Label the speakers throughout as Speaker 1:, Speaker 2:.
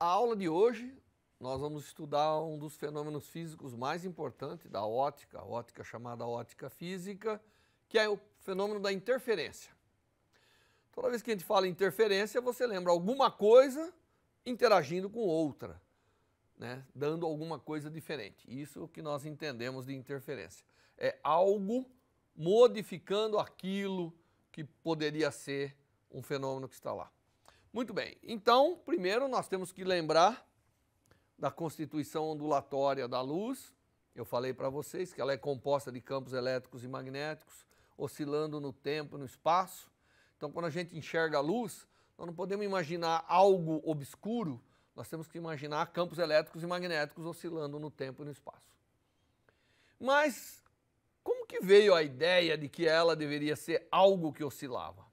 Speaker 1: A aula de hoje nós vamos estudar um dos fenômenos físicos mais importantes da ótica, a ótica chamada ótica física, que é o fenômeno da interferência. Toda vez que a gente fala em interferência, você lembra alguma coisa interagindo com outra, né? Dando alguma coisa diferente. Isso é o que nós entendemos de interferência. É algo modificando aquilo que poderia ser um fenômeno que está lá. Muito bem, então, primeiro nós temos que lembrar da constituição ondulatória da luz. Eu falei para vocês que ela é composta de campos elétricos e magnéticos, oscilando no tempo e no espaço. Então, quando a gente enxerga a luz, nós não podemos imaginar algo obscuro, nós temos que imaginar campos elétricos e magnéticos oscilando no tempo e no espaço. Mas, como que veio a ideia de que ela deveria ser algo que oscilava?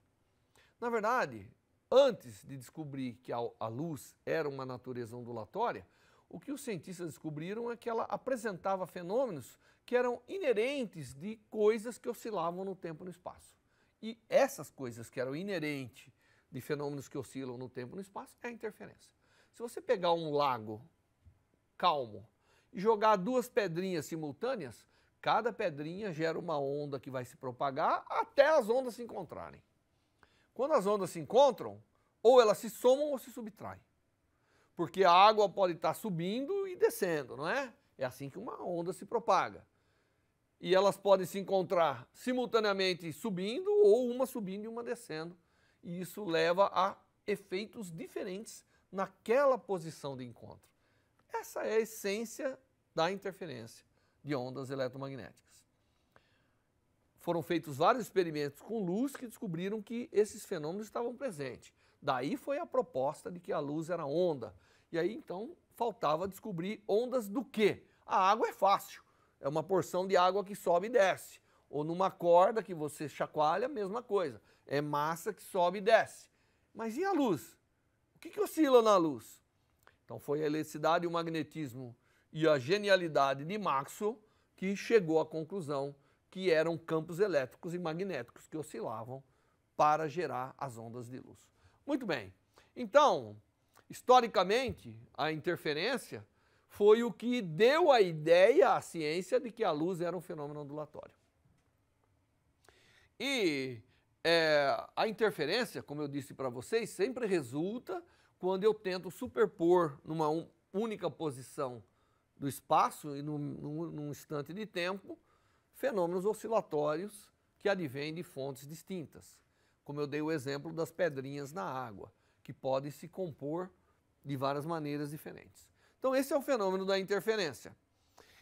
Speaker 1: Na verdade, antes de descobrir que a luz era uma natureza ondulatória, o que os cientistas descobriram é que ela apresentava fenômenos que eram inerentes de coisas que oscilavam no tempo e no espaço. E essas coisas que eram inerentes de fenômenos que oscilam no tempo e no espaço é a interferência. Se você pegar um lago calmo e jogar duas pedrinhas simultâneas, cada pedrinha gera uma onda que vai se propagar até as ondas se encontrarem. Quando as ondas se encontram, ou elas se somam ou se subtraem. Porque a água pode estar subindo e descendo, não é? É assim que uma onda se propaga. E elas podem se encontrar simultaneamente subindo, ou uma subindo e uma descendo. E isso leva a efeitos diferentes naquela posição de encontro. Essa é a essência da interferência de ondas eletromagnéticas. Foram feitos vários experimentos com luz que descobriram que esses fenômenos estavam presentes. Daí foi a proposta de que a luz era onda. E aí então faltava descobrir ondas do quê? A água é fácil, é uma porção de água que sobe e desce. Ou numa corda que você chacoalha, a mesma coisa. É massa que sobe e desce. Mas e a luz? O que oscila na luz? Então foi a eletricidade, o magnetismo e a genialidade de Maxwell que chegou à conclusão que eram campos elétricos e magnéticos que oscilavam para gerar as ondas de luz. Muito bem, então, historicamente, a interferência foi o que deu a ideia à ciência de que a luz era um fenômeno ondulatório. E a interferência, como eu disse para vocês, sempre resulta quando eu tento superpor numa única posição do espaço e num instante de tempo, fenômenos oscilatórios que advêm de fontes distintas. Como eu dei o exemplo das pedrinhas na água, que podem se compor de várias maneiras diferentes. Então esse é o fenômeno da interferência.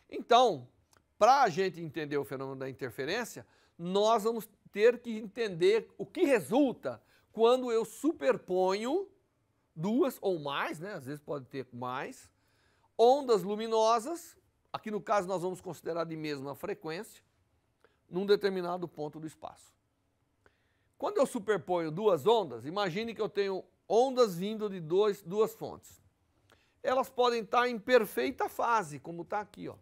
Speaker 1: Então, para a gente entender o fenômeno da interferência, nós vamos ter que entender o que resulta quando eu superponho duas ou mais, né? Às vezes pode ter mais, ondas luminosas, aqui no caso nós vamos considerar de mesma frequência, num determinado ponto do espaço. Quando eu superponho duas ondas, imagine que eu tenho ondas vindo de duas fontes. Elas podem estar em perfeita fase, como está aqui, ó.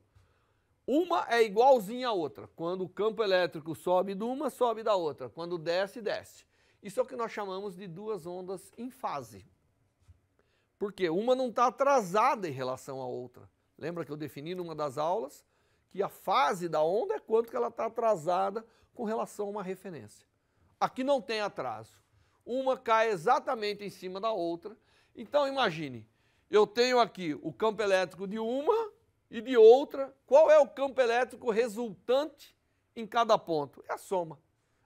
Speaker 1: Uma é igualzinha à outra. Quando o campo elétrico sobe de uma, sobe da outra. Quando desce, desce. Isso é o que nós chamamos de duas ondas em fase. Porque uma não está atrasada em relação à outra. Lembra que eu defini numa das aulas que a fase da onda é quanto que ela está atrasada com relação a uma referência. Aqui não tem atraso. Uma cai exatamente em cima da outra. Então imagine, eu tenho aqui o campo elétrico de uma e de outra. Qual é o campo elétrico resultante em cada ponto? É a soma.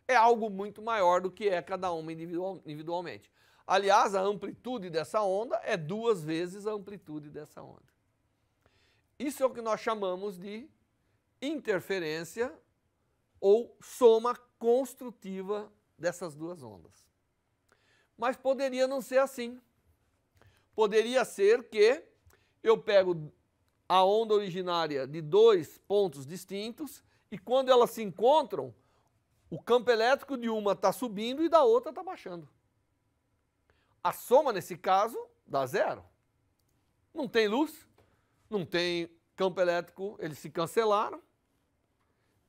Speaker 1: É algo muito maior do que é cada uma individualmente. Aliás, a amplitude dessa onda é 2 vezes a amplitude dessa onda. Isso é o que nós chamamos de interferência ou soma construtiva dessas duas ondas. Mas poderia não ser assim. Poderia ser que eu pego a onda originária de 2 pontos distintos e quando elas se encontram, o campo elétrico de uma está subindo e da outra está baixando. A soma, nesse caso, dá zero. Não tem luz, não tem campo elétrico, eles se cancelaram.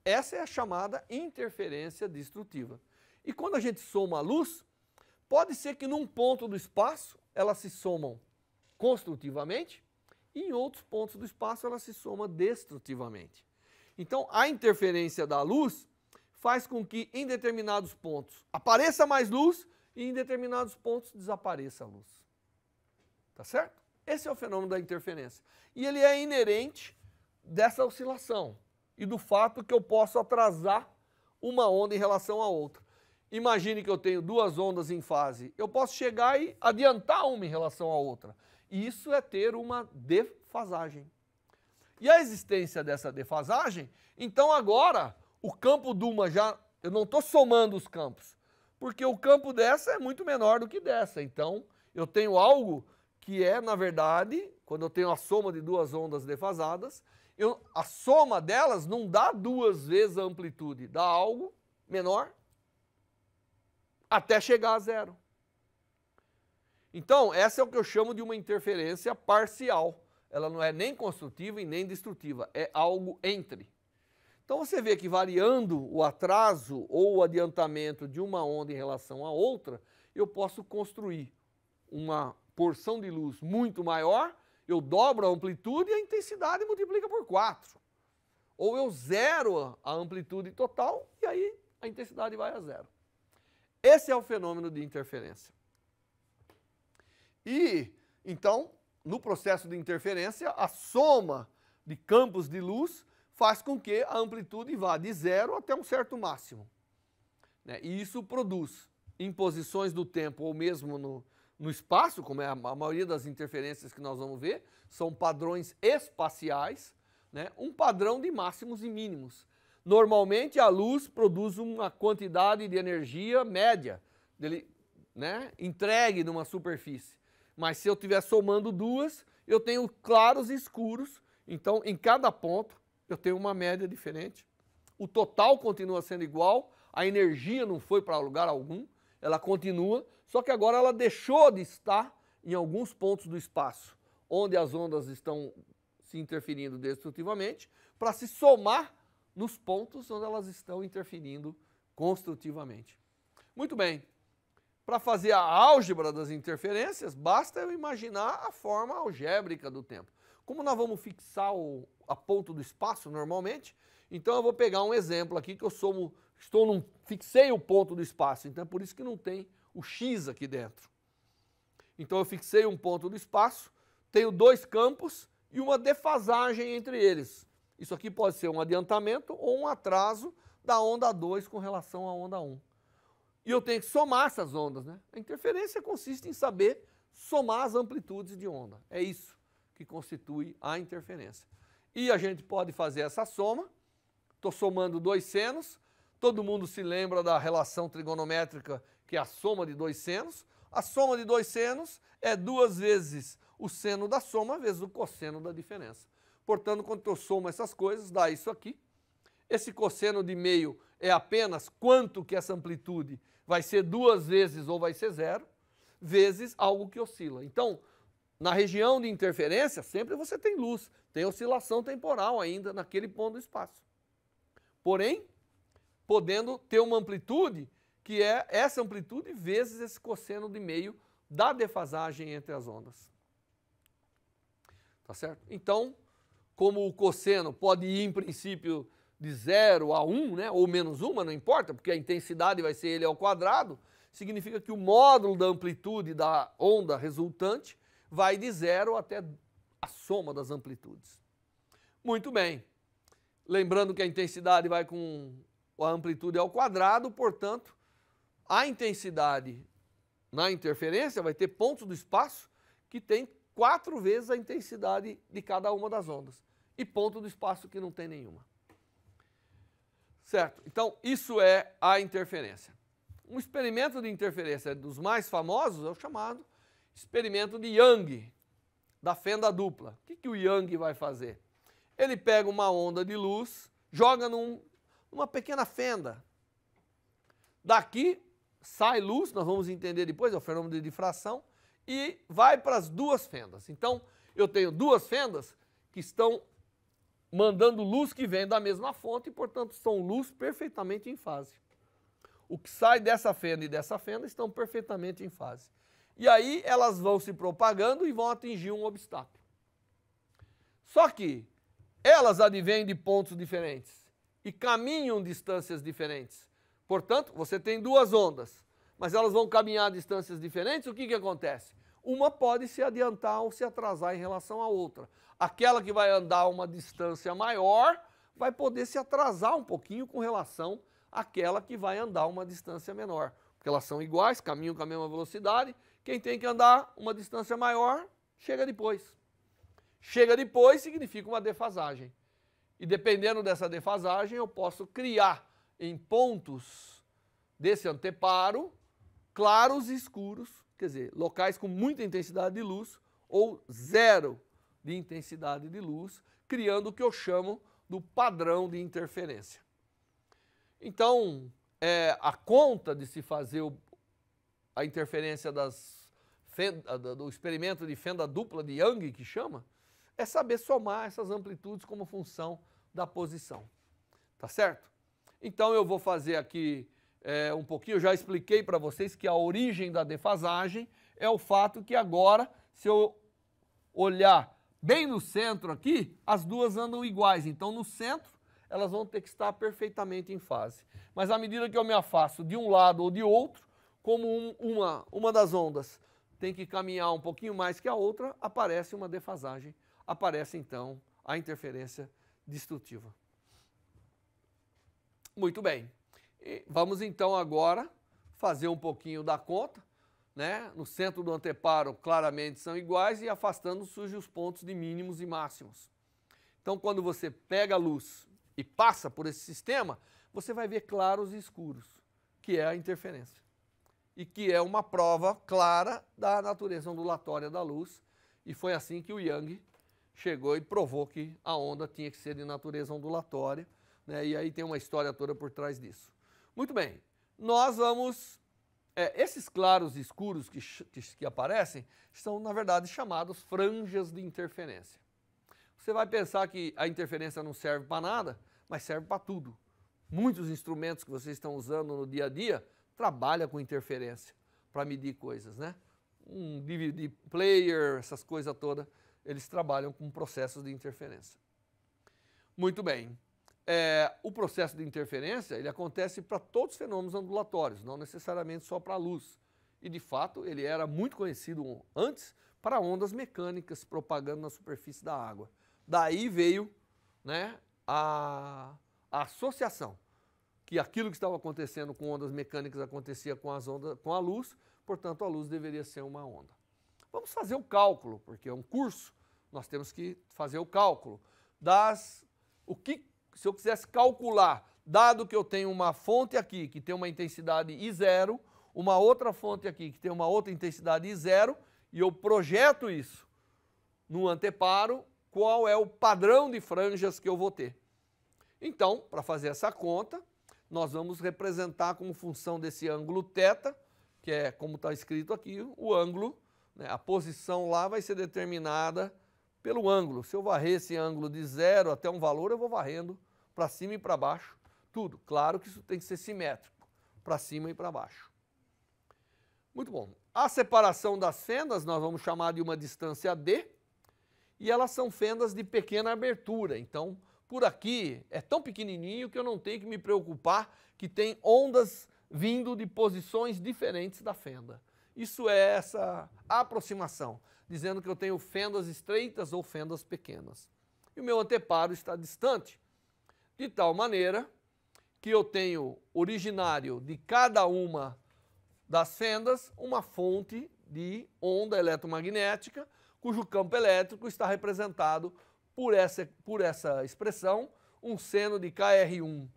Speaker 1: Essa é a chamada interferência destrutiva. E quando a gente soma a luz, pode ser que num ponto do espaço elas se somam construtivamente e em outros pontos do espaço ela se soma destrutivamente. Então, a interferência da luz faz com que em determinados pontos apareça mais luz e em determinados pontos desapareça a luz. Tá certo? Esse é o fenômeno da interferência. E ele é inerente dessa oscilação e do fato que eu posso atrasar uma onda em relação à outra. Imagine que eu tenho duas ondas em fase. Eu posso chegar e adiantar uma em relação à outra. E isso é ter uma defasagem. E a existência dessa defasagem, então agora o campo de uma já, eu não estou somando os campos, porque o campo dessa é muito menor do que dessa. Então eu tenho algo que é, na verdade, quando eu tenho a soma de duas ondas defasadas, a soma delas não dá duas vezes a amplitude, dá algo menor até chegar a zero. Então, essa é o que eu chamo de uma interferência parcial. Ela não é nem construtiva e nem destrutiva, é algo entre. Então você vê que variando o atraso ou o adiantamento de uma onda em relação à outra, eu posso construir uma porção de luz muito maior, eu dobro a amplitude e a intensidade multiplica por 4. Ou eu zero a amplitude total e aí a intensidade vai a zero. Esse é o fenômeno de interferência. E, então, no processo de interferência, a soma de campos de luz faz com que a amplitude vá de zero até um certo máximo. E isso produz, em posições do tempo ou mesmo no espaço, como é a maioria das interferências que nós vamos ver, são padrões espaciais, um padrão de máximos e mínimos. Normalmente a luz produz uma quantidade de energia média, entregue numa superfície. Mas se eu estiver somando duas, eu tenho claros e escuros, então em cada ponto eu tenho uma média diferente. O total continua sendo igual, a energia não foi para lugar algum, ela continua, só que agora ela deixou de estar em alguns pontos do espaço, onde as ondas estão se interferindo destrutivamente, para se somar nos pontos onde elas estão interferindo construtivamente. Muito bem. Para fazer a álgebra das interferências, basta eu imaginar a forma algébrica do tempo. Como nós vamos fixar a ponto do espaço normalmente, então eu vou pegar um exemplo aqui que eu fixei o ponto do espaço, então é por isso que não tem o x aqui dentro. Então eu fixei um ponto do espaço, tenho dois campos e uma defasagem entre eles. Isso aqui pode ser um adiantamento ou um atraso da onda 2 com relação à onda 1. E eu tenho que somar essas ondas, A interferência consiste em saber somar as amplitudes de onda. É isso que constitui a interferência. E a gente pode fazer essa soma. Estou somando dois senos. Todo mundo se lembra da relação trigonométrica, que é a soma de dois senos. A soma de dois senos é 2 vezes o seno da soma vezes o cosseno da diferença. Portanto, quando eu somo essas coisas, dá isso aqui. Esse cosseno de meio é apenas quanto que essa amplitude vai ser 2 vezes ou vai ser 0, vezes algo que oscila. Então, na região de interferência, sempre você tem luz, tem oscilação temporal ainda naquele ponto do espaço. Porém, podendo ter uma amplitude que é essa amplitude vezes esse cosseno de meio da defasagem entre as ondas. Tá certo? Então, como o cosseno pode ir em princípio de 0 a 1, ou menos 1, não importa, porque a intensidade vai ser ele ao quadrado, significa que o módulo da amplitude da onda resultante vai de 0 até a soma das amplitudes. Muito bem. Lembrando que a intensidade vai com a amplitude ao quadrado, portanto, a intensidade na interferência vai ter pontos do espaço que tem 4 vezes a intensidade de cada uma das ondas e ponto do espaço que não tem nenhuma. Certo? Então, isso é a interferência. Um experimento de interferência dos mais famosos é o chamado experimento de Young, da fenda dupla. O que o Young vai fazer? Ele pega uma onda de luz, joga numa pequena fenda. Daqui sai luz, nós vamos entender depois, é o fenômeno de difração, e vai para as duas fendas. Então, eu tenho duas fendas que estão mandando luz que vem da mesma fonte e, portanto, são luz perfeitamente em fase. O que sai dessa fenda e dessa fenda estão perfeitamente em fase. E aí elas vão se propagando e vão atingir um obstáculo. Só que elas advêm de pontos diferentes e caminham distâncias diferentes. Portanto, você tem duas ondas, mas elas vão caminhar distâncias diferentes, o que acontece? Uma pode se adiantar ou se atrasar em relação à outra. Aquela que vai andar uma distância maior vai poder se atrasar um pouquinho com relação àquela que vai andar uma distância menor. Porque elas são iguais, caminham com a mesma velocidade. Quem tem que andar uma distância maior, chega depois. Chega depois significa uma defasagem. E dependendo dessa defasagem, eu posso criar em pontos desse anteparo claros e escuros, quer dizer, locais com muita intensidade de luz ou zero de intensidade de luz, criando o que eu chamo do padrão de interferência. Então, a conta de se fazer a interferência do experimento de fenda dupla de Young, que chama, é saber somar essas amplitudes como função da posição. Tá certo? Então eu vou fazer aqui um pouquinho, eu já expliquei para vocês que a origem da defasagem é o fato que agora, se eu olhar bem no centro aqui, as duas andam iguais. Então no centro elas vão ter que estar perfeitamente em fase. Mas à medida que eu me afasto de um lado ou de outro, como uma das ondas tem que caminhar um pouquinho mais que a outra, aparece uma defasagem. Aparece então a interferência destrutiva. Muito bem. E vamos então agora fazer um pouquinho da conta, né? No centro do anteparo claramente são iguais e afastando surgem os pontos de mínimos e máximos. Então quando você pega a luz e passa por esse sistema, você vai ver claros e escuros, que é a interferência. E que é uma prova clara da natureza ondulatória da luz. E foi assim que o Young chegou e provou que a onda tinha que ser de natureza ondulatória, né? E aí tem uma história toda por trás disso. Muito bem, nós vamos... esses claros e escuros que aparecem são, na verdade, chamados franjas de interferência. Você vai pensar que a interferência não serve para nada, mas serve para tudo. Muitos instrumentos que vocês estão usando no dia a dia trabalham com interferência para medir coisas, né? Um DVD player, essas coisas todas, eles trabalham com processos de interferência. Muito bem. O processo de interferência ele acontece para todos os fenômenos ondulatórios, não necessariamente só para a luz. E, de fato, ele era muito conhecido antes para ondas mecânicas propagando na superfície da água. Daí veio, né, a associação, que aquilo que estava acontecendo com ondas mecânicas acontecia com a luz, portanto, a luz deveria ser uma onda. Vamos fazer o cálculo, porque é um curso, nós temos que fazer o cálculo se eu quisesse calcular, dado que eu tenho uma fonte aqui que tem uma intensidade I0, uma outra fonte aqui que tem uma outra intensidade I0, e eu projeto isso no anteparo, qual é o padrão de franjas que eu vou ter? Então, para fazer essa conta, nós vamos representar como função desse ângulo θ, que é como está escrito aqui, o ângulo, né, a posição lá vai ser determinada pelo ângulo. Se eu varrer esse ângulo de 0 até um valor, eu vou varrendo para cima e para baixo, tudo. Claro que isso tem que ser simétrico, para cima e para baixo. Muito bom. A separação das fendas nós vamos chamar de uma distância D, e elas são fendas de pequena abertura. Então, por aqui é tão pequenininho que eu não tenho que me preocupar que tem ondas vindo de posições diferentes da fenda. Isso é essa aproximação, dizendo que eu tenho fendas estreitas ou fendas pequenas. E o meu anteparo está distante, de tal maneira que eu tenho originário de cada uma das fendas uma fonte de onda eletromagnética, cujo campo elétrico está representado por essa expressão, um seno de KR1,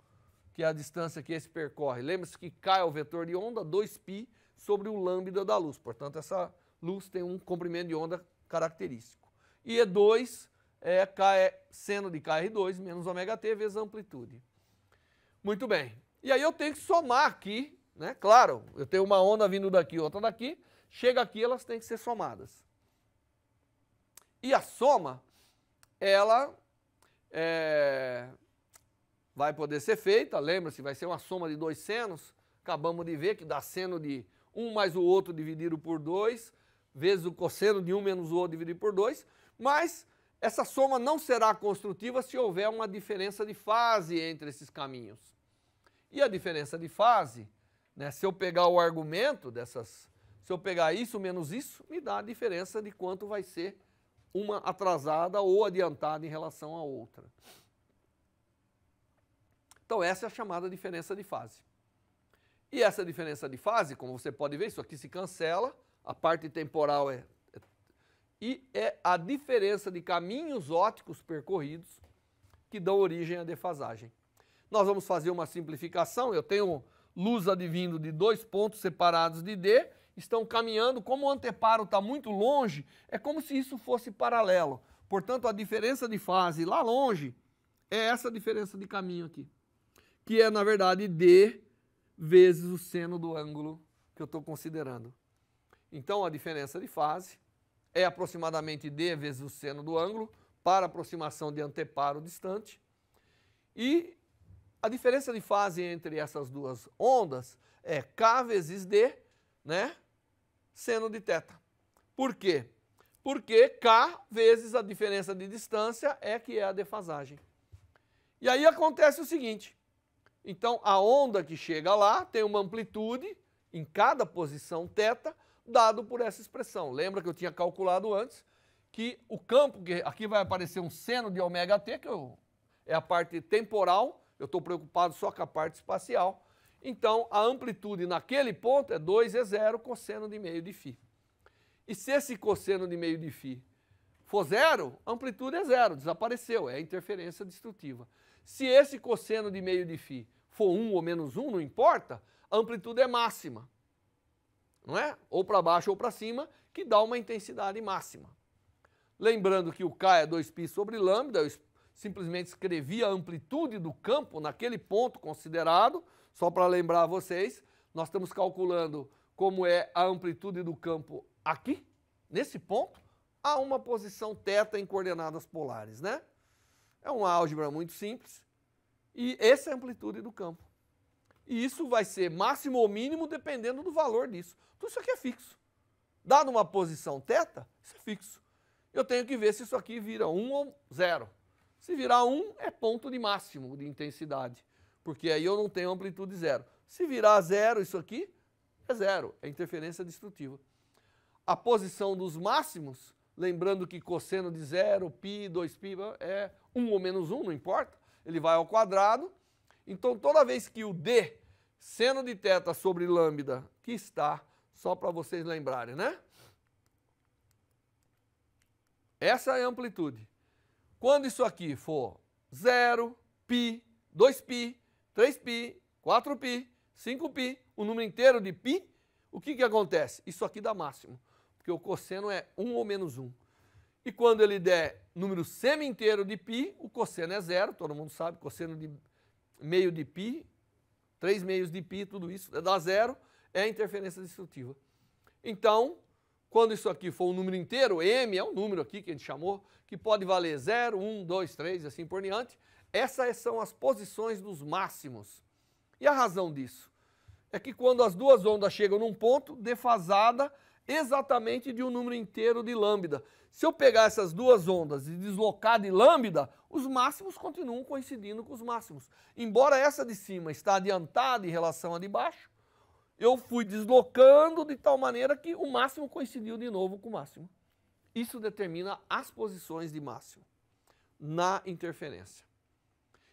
Speaker 1: que é a distância que esse percorre. Lembre-se que K é o vetor de onda, 2π sobre o lambda da luz. Portanto, essa luz tem um comprimento de onda característico. E E2 seno de KR2 menos ômega-t vezes a amplitude. Muito bem. E aí eu tenho que somar aqui, né? Claro, eu tenho uma onda vindo daqui, outra daqui. Chega aqui, elas têm que ser somadas. E a soma, ela vai poder ser feita, lembra-se, vai ser uma soma de dois senos. Acabamos de ver que dá seno de 1 mais o outro dividido por 2, vezes o cosseno de 1 menos o outro dividido por 2, mas essa soma não será construtiva se houver uma diferença de fase entre esses caminhos. E a diferença de fase, né, se eu pegar o argumento se eu pegar isso menos isso, me dá a diferença de quanto vai ser uma atrasada ou adiantada em relação à outra. Então essa é a chamada diferença de fase. E essa diferença de fase, como você pode ver, isso aqui se cancela, a parte temporal e é a diferença de caminhos ópticos percorridos que dão origem à defasagem. Nós vamos fazer uma simplificação, eu tenho luz advindo de 2 pontos separados de D, estão caminhando, como o anteparo está muito longe, é como se isso fosse paralelo. Portanto, a diferença de fase lá longe é essa diferença de caminho aqui, que é, na verdade, D vezes o seno do ângulo que eu estou considerando. Então, a diferença de fase é aproximadamente D vezes o seno do ângulo para aproximação de anteparo distante. E a diferença de fase entre essas duas ondas é K vezes D, né, seno de θ. Por quê? Porque K vezes a diferença de distância é que é a defasagem. E aí acontece o seguinte, então a onda que chega lá tem uma amplitude em cada posição θ, dado por essa expressão. Lembra que eu tinha calculado antes que o campo, que aqui vai aparecer um seno de ômega-t, que é a parte temporal, eu estou preocupado só com a parte espacial. Então, a amplitude naquele ponto é 2E0 cosseno de meio de φ. E se esse cosseno de meio de φ for zero, a amplitude é zero, desapareceu, é a interferência destrutiva. Se esse cosseno de meio de φ for 1 ou menos 1, não importa, a amplitude é máxima. Não é? Ou para baixo ou para cima, que dá uma intensidade máxima. Lembrando que o K é 2π sobre lambda, eu simplesmente escrevi a amplitude do campo naquele ponto considerado, só para lembrar vocês, nós estamos calculando como é a amplitude do campo aqui, nesse ponto, a uma posição θ em coordenadas polares, né? É uma álgebra muito simples, e essa é a amplitude do campo. E isso vai ser máximo ou mínimo dependendo do valor disso. Tudo isso aqui é fixo. Dado uma posição θ, isso é fixo. Eu tenho que ver se isso aqui vira 1 ou 0. Se virar 1, é ponto de máximo de intensidade, porque aí eu não tenho amplitude zero. Se virar 0, isso aqui é zero, é interferência destrutiva. A posição dos máximos, lembrando que cosseno de 0, π, 2π, é 1 ou menos 1, não importa, ele vai ao quadrado. Então, toda vez que o D, seno de θ sobre lambda, que está, só para vocês lembrarem, né? Essa é a amplitude. Quando isso aqui for 0, π, 2π, 3π, 4π, 5π, o número inteiro de π, o que acontece? Isso aqui dá máximo, porque o cosseno é 1 ou menos 1. E quando ele der número semi-inteiro de π, o cosseno é 0, todo mundo sabe, cosseno de meio de π, 3 meios de π, tudo isso dá 0, é a interferência destrutiva. Então, quando isso aqui for um número inteiro, m é um número aqui que a gente chamou, que pode valer 0, 1, 2, 3 e assim por diante, essas são as posições dos máximos. E a razão disso é que quando as duas ondas chegam num ponto, defasada exatamente de um número inteiro de lambda. Se eu pegar essas duas ondas e deslocar de lambda, os máximos continuam coincidindo com os máximos. Embora essa de cima está adiantada em relação à de baixo, eu fui deslocando de tal maneira que o máximo coincidiu de novo com o máximo. Isso determina as posições de máximo na interferência.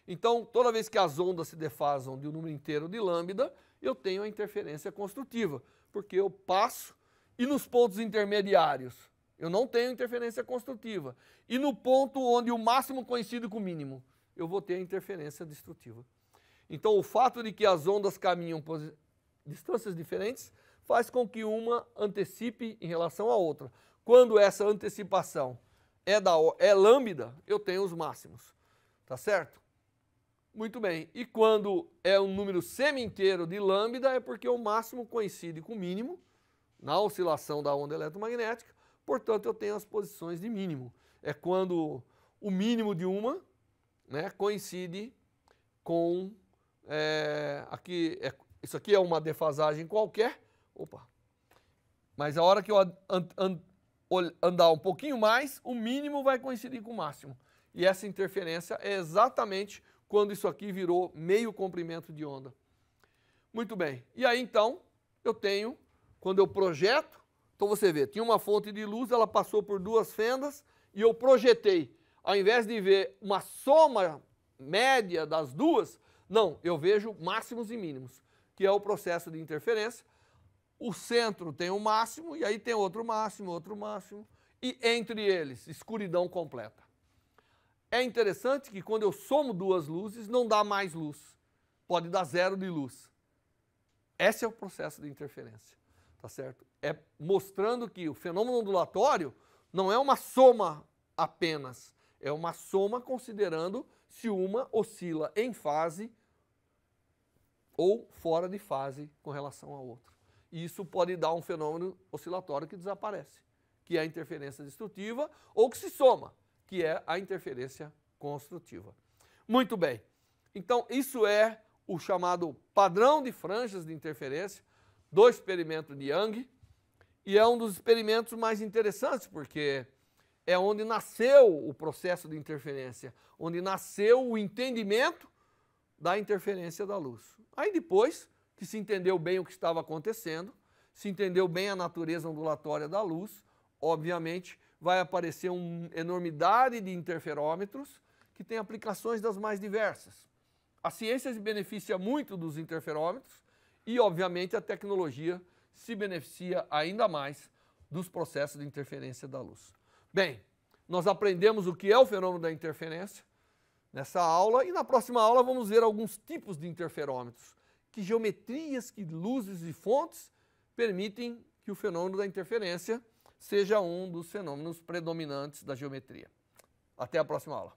Speaker 1: Então, toda vez que as ondas se defasam de um número inteiro de lambda, eu tenho a interferência construtiva, porque eu passo e nos pontos intermediários eu não tenho interferência construtiva. E no ponto onde o máximo coincide com o mínimo, eu vou ter a interferência destrutiva. Então, o fato de que as ondas caminham por distâncias diferentes faz com que uma antecipe em relação à outra. Quando essa antecipação é lambda, eu tenho os máximos. Tá certo? Muito bem. E quando é um número semi-inteiro de lambda, é porque o máximo coincide com o mínimo na oscilação da onda eletromagnética. Portanto, eu tenho as posições de mínimo. É quando o mínimo de uma, né, coincide com... isso aqui é uma defasagem qualquer, Opa! Mas a hora que eu andar um pouquinho mais, o mínimo vai coincidir com o máximo. E essa interferência é exatamente quando isso aqui virou meio comprimento de onda. Muito bem. E aí, então, eu tenho, quando eu projeto, então você vê, tinha uma fonte de luz, ela passou por duas fendas e eu projetei. Ao invés de ver uma soma média das duas, não, eu vejo máximos e mínimos, que é o processo de interferência. O centro tem um máximo, e aí tem outro máximo, e entre eles, escuridão completa. É interessante que quando eu somo duas luzes, não dá mais luz. Pode dar zero de luz. Esse é o processo de interferência, tá certo? É mostrando que o fenômeno ondulatório não é uma soma apenas, é uma soma considerando se uma oscila em fase ou fora de fase com relação à outra. E isso pode dar um fenômeno oscilatório que desaparece, que é a interferência destrutiva, ou que se soma, que é a interferência construtiva. Muito bem. Então, isso é o chamado padrão de franjas de interferência do experimento de Young, e é um dos experimentos mais interessantes, porque é onde nasceu o processo de interferência, onde nasceu o entendimento da interferência da luz. Aí depois que se entendeu bem o que estava acontecendo, se entendeu bem a natureza ondulatória da luz, obviamente vai aparecer uma enormidade de interferômetros que tem aplicações das mais diversas. A ciência se beneficia muito dos interferômetros e, obviamente, a tecnologia se beneficia ainda mais dos processos de interferência da luz. Bem, nós aprendemos o que é o fenômeno da interferência nessa aula e na próxima aula vamos ver alguns tipos de interferômetros, que geometrias, que luzes e fontes permitem que o fenômeno da interferência seja um dos fenômenos predominantes da geometria. Até a próxima aula.